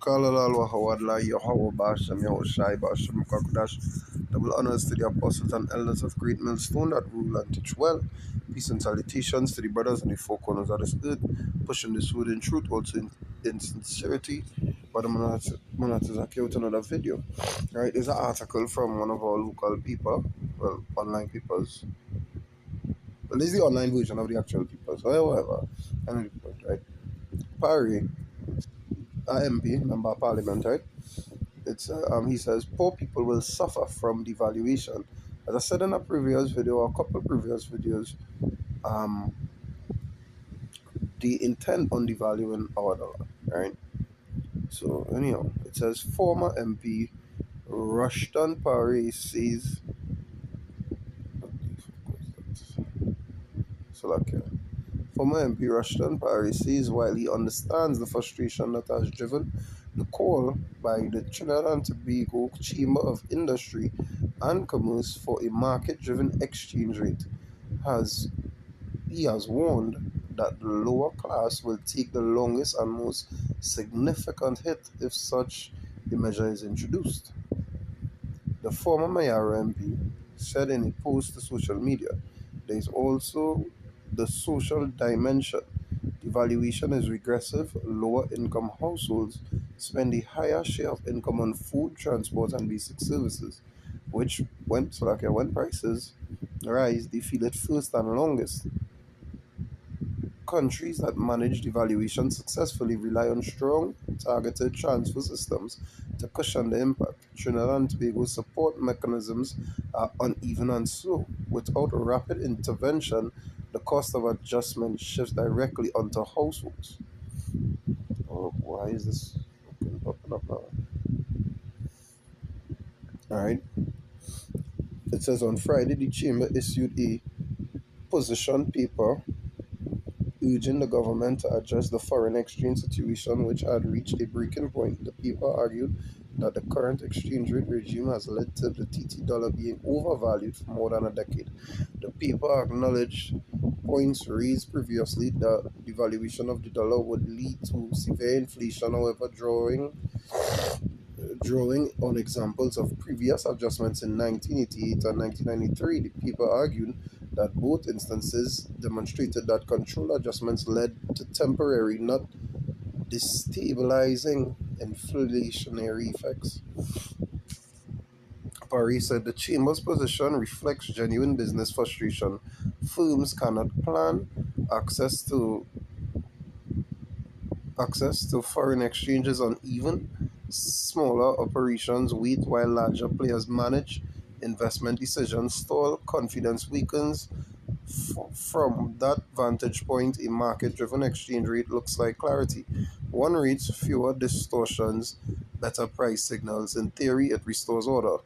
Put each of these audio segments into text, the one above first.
Kalal Wahawadla Yahweh Basham Yahushai Basham Kakudash. Double honors to the apostles and elders of Great Millstone that rule and teach well. Peace and salutations to the brothers and the four corners of this earth, pushing this word in truth, also in sincerity. But I'm going to take out another video. Right, there's an article from one of our local people, well, online peoples. Well, this is the online version of the actual peoples, however, and the people, right? Parry, MP, member of parliament, right? He says poor people will suffer from devaluation. As I said in a previous video, or a couple of previous videos, um, the intent on devaluing our dollar, right? So anyhow, it says former MP Rushton Parry says, so like former MP Rushton Parry says while he understands the frustration that has driven the call by the Trinidad and Tobago Chamber of Industry and Commerce for a market-driven exchange rate, he has warned that the lower class will take the longest and most significant hit if such a measure is introduced. The former Mayara MP said in a post to social media, there is also the social dimension. Devaluation is regressive. Lower income households spend a higher share of income on food, transport, and basic services, which when prices rise, they feel it first and longest. Countries that manage devaluation successfully rely on strong, targeted transfer systems to cushion the impact. Trinidad and Tobago's support mechanisms are uneven and slow. Without rapid intervention, the cost of adjustment shifts directly onto households. Oh, why is this popping up now? Alright. It says on Friday, the Chamber issued a position paper urging the government to address the foreign exchange situation, which had reached a breaking point. The paper argued that the current exchange rate regime has led to the TT dollar being overvalued for more than a decade. The paper acknowledged points raised previously that devaluation of the dollar would lead to severe inflation, however, drawing on examples of previous adjustments in 1988 and 1993, the paper argued that both instances demonstrated that control adjustments led to temporary, not destabilizing inflationary effects. Paris said the Chamber's position reflects genuine business frustration. Firms cannot plan access to foreign exchanges uneven. Smaller operations wait while larger players manage. Investment decisions stall. Confidence weakens. From that vantage point, a market-driven exchange rate looks like clarity. One reads fewer distortions, better price signals. In theory, it restores order.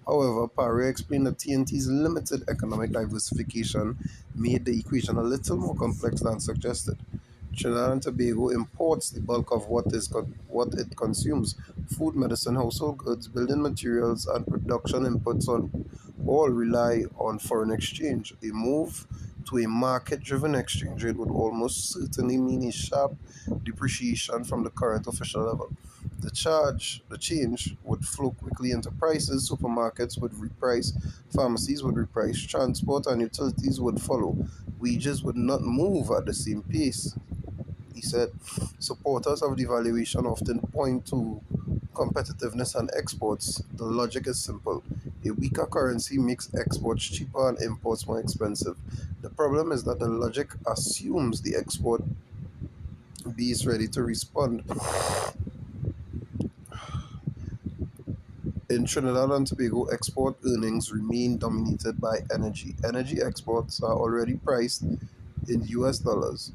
However, Parry explained that TNT's limited economic diversification made the equation a little more complex than suggested. Trinidad and Tobago imports the bulk of what it consumes. Food, medicine, household goods, building materials, and production inputs all rely on foreign exchange. A move to a market-driven exchange rate would almost certainly mean a sharp depreciation from the current official level. The change would flow quickly into prices. Supermarkets would reprice, pharmacies would reprice, transport and utilities would follow. Wages would not move at the same pace. He said, supporters of devaluation often point to competitiveness and exports. The logic is simple. A weaker currency makes exports cheaper and imports more expensive. The problem is that the logic assumes the export base ready to respond. In Trinidad and Tobago, export earnings remain dominated by energy. Energy exports are already priced in US dollars.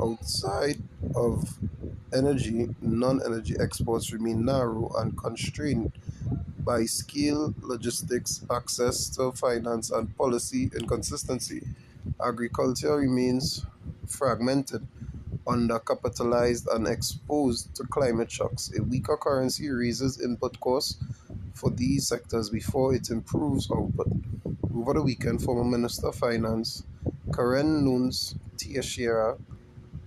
Outside of energy, non-energy exports remain narrow and constrained by scale, logistics, access to finance, and policy inconsistency. Agriculture remains fragmented, undercapitalized, and exposed to climate shocks. A weaker currency raises input costs for these sectors before it improves output. Over the weekend, former Minister of Finance Karen Nunes Tiashira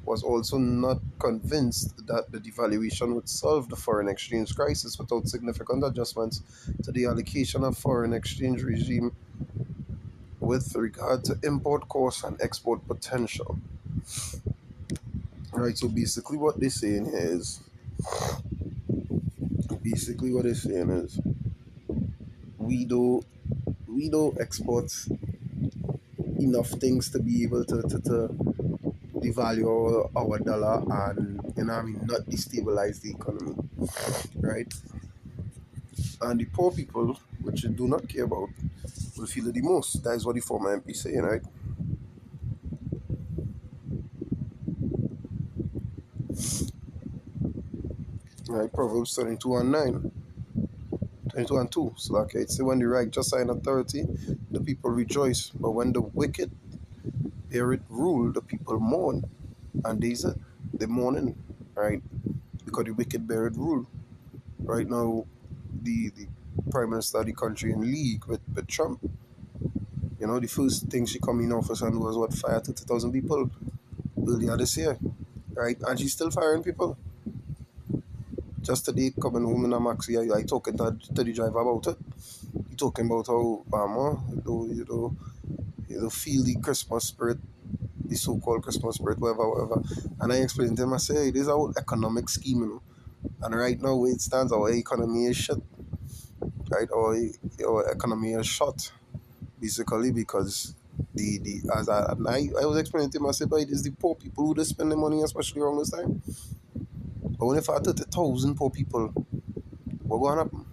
was also not convinced that the devaluation would solve the foreign exchange crisis without significant adjustments to the allocation of foreign exchange regime with regard to import costs and export potential. Right, so basically what they're saying is we do we don't export enough things to be able to devalue our dollar and not destabilize the economy, right? And the poor people, which you do not care about, will feel it the most. That is what the former MP saying, right? Right, Proverbs 22 and 9. 22 and 2. So like it say when the righteous are in authority, the people rejoice. But when the wicked bear it rule, the people mourn. And these are the mourning, right? Because the wicked bear it rule. Right now, the Prime Minister of the country in league with Trump. The first thing she come in office and was what, fire 30,000 people earlier this year, right? And she's still firing people. Just today, coming home in a maxi, I talking to the driver about it. He talking about how feel the Christmas spirit, the so-called Christmas spirit, whatever, whatever. And I explained to him, I say, hey, this is our economic scheme. And right now, where it stands, our economy is shit, right? Our economy is shot, basically, because the as I was explaining to him, I said, but it is the poor people who just spend the money, especially around this time. But when if I 30,000 poor people, what going to happen?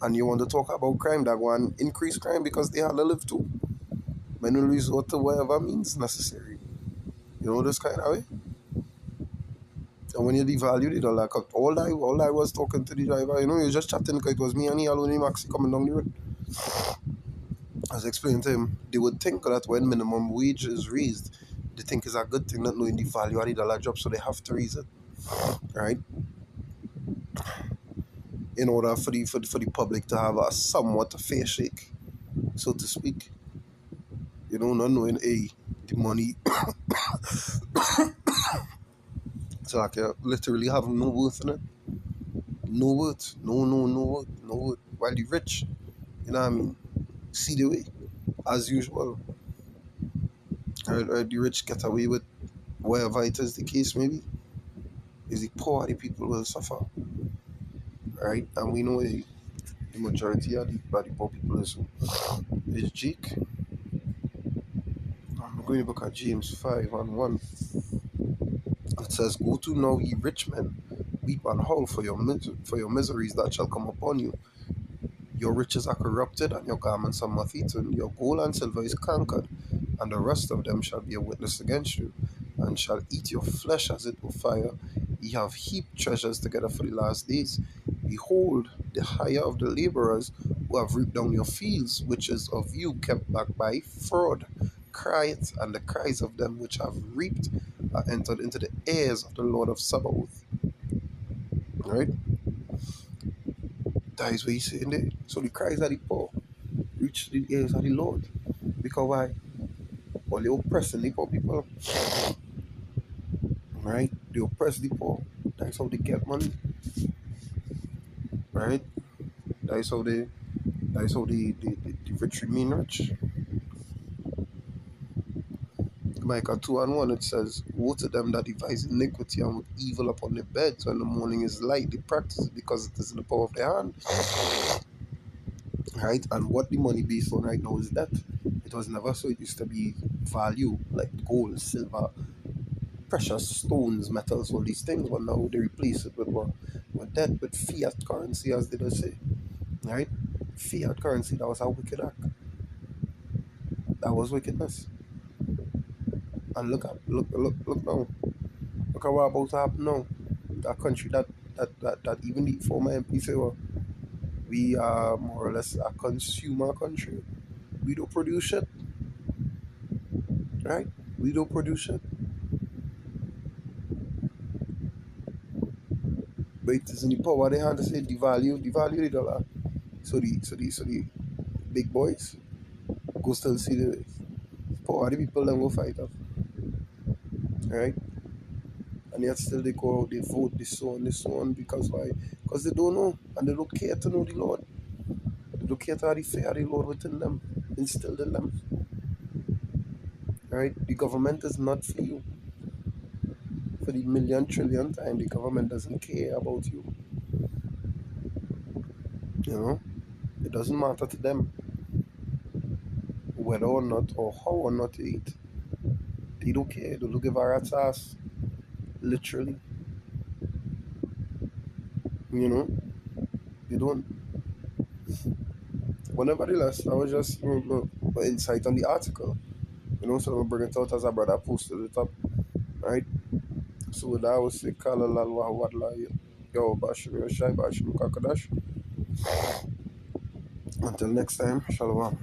And you want to talk about crime, that one increase crime because they have to live too. Men will resort to whatever means necessary. This kind of way. And when you devalue it, like all I was talking to the driver, you just chatting because it was me and he alone in Maxi coming down the road. I was explaining to him, they would think that when minimum wage is raised, they think it's a good thing, not knowing the value of the dollar drop, so they have to raise it, right? In order for the public to have a somewhat fair shake, so to speak. Not knowing the money, so like you literally have no worth in it. No worth. No worth. No worth. While the rich, see the way, as usual. The rich get away with whatever it is the case maybe. Is the poor, the people will suffer, right? And we know the majority of the poor people is Jake. I'm going to look at James 5 and 1. It says, go to now, ye rich men, weep and howl for your miseries that shall come upon you. Your riches are corrupted, and your garments are moth-eaten. Your gold and silver is cankered, and the rest of them shall be a witness against you, and shall eat your flesh as it were fire. Ye have heaped treasures together for the last days. Behold, the hire of the laborers who have reaped down your fields, which is of you kept back by fraud, crieth, and the cries of them which have reaped are entered into the ears of the Lord of Sabaoth. Right? That is what he's saying there. So the cries of the poor reach the ears of the Lord. Because why? Well, they oppressing the poor people. Right? They oppress the poor. That's how they get money. Right? That's how the rich remain rich. Micah 2 and 1, it says, woe to them that devise iniquity and with evil upon their beds. When the morning is light, they practice it because it is in the power of their hand. Right? And what the money based on right now is that it was never so. It used to be value, like gold, silver, precious stones, metals, all these things. But now they replace it with what? With that, with fiat currency, as they just say. Right? Fiat currency, that was a wicked act. That was wickedness. And look now. Look at what about to happen now. That country that even the former MP say, well, we are more or less a consumer country. We don't produce shit. Right? We don't produce shit. But it is in the power they have to say devalue the dollar. So the big boys go still see the power the people then go fight up. right? And yet still they go out, they vote, this so on, because why? Because they don't know, and they don't care to know the Lord. They don't care to have the fear of the Lord within them, instilled in them, right? The government is not for you. For the million trillion time, the government doesn't care about you. You know, it doesn't matter to them whether or not or how or not to eat. They don't care. They don't give a rat's ass, literally. You know, they don't. But nevertheless, I was just insight on the article. So I'm bring it out as a brother posted it up, right? So with that, I would say, Kala Lalwa Wadla, yo, Bashim, Shai, Bashim, Kakadash. Until next time, Shalom.